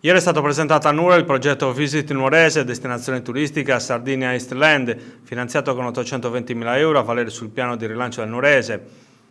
Ieri è stato presentato a Nuoro il progetto Visit Nuorese, destinazione turistica Sardinia East Land, finanziato con 820.000 euro a valere sul piano di rilancio del Nuorese,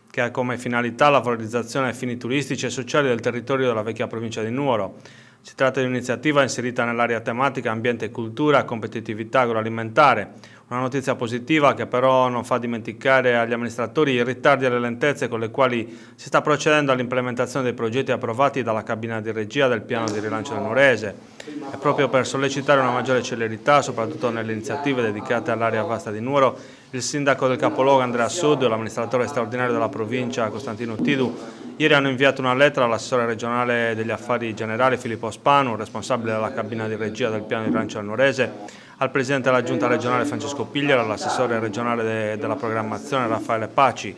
che ha come finalità la valorizzazione ai fini turistici e sociali del territorio della vecchia provincia di Nuoro. Si tratta di un'iniziativa inserita nell'area tematica ambiente e cultura, competitività agroalimentare. Una notizia positiva che però non fa dimenticare agli amministratori i ritardi e le lentezze con le quali si sta procedendo all'implementazione dei progetti approvati dalla cabina di regia del piano di rilancio del Nuorese. E proprio per sollecitare una maggiore celerità, soprattutto nelle iniziative dedicate all'area vasta di Nuoro, il sindaco del capoluogo Andrea Sud e l'amministratore straordinario della provincia Costantino Tidu ieri hanno inviato una lettera all'assessore regionale degli affari generali Filippo Spanu, responsabile della cabina di regia del piano di rilancio del Nuorese, al presidente della giunta regionale Francesco Pigliera, all'assessore regionale della programmazione Raffaele Paci,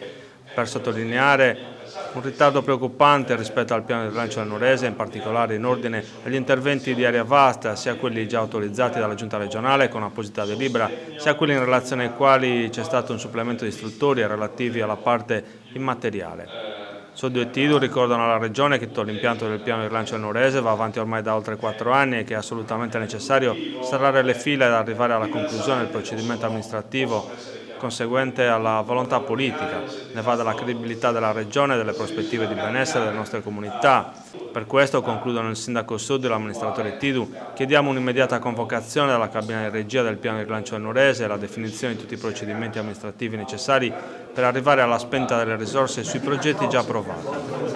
per sottolineare un ritardo preoccupante rispetto al piano di rilancio del Nuorese, in particolare in ordine agli interventi di area vasta, sia quelli già autorizzati dalla giunta regionale con apposita delibera, sia quelli in relazione ai quali c'è stato un supplemento di istruttorie relativi alla parte immateriale. Sud e Tidu ricordano alla Regione che tutto l'impianto del piano di rilancio del Nuorese va avanti ormai da oltre 4 anni e che è assolutamente necessario serrare le fila ed arrivare alla conclusione del procedimento amministrativo conseguente alla volontà politica. Ne va della credibilità della Regione e delle prospettive di benessere delle nostre comunità. Per questo, concludono il sindaco Sud e l'amministratore Tidu, chiediamo un'immediata convocazione della cabina di regia del piano di rilancio del Nuorese e la definizione di tutti i procedimenti amministrativi necessari per arrivare alla spenta delle risorse sui progetti già approvati.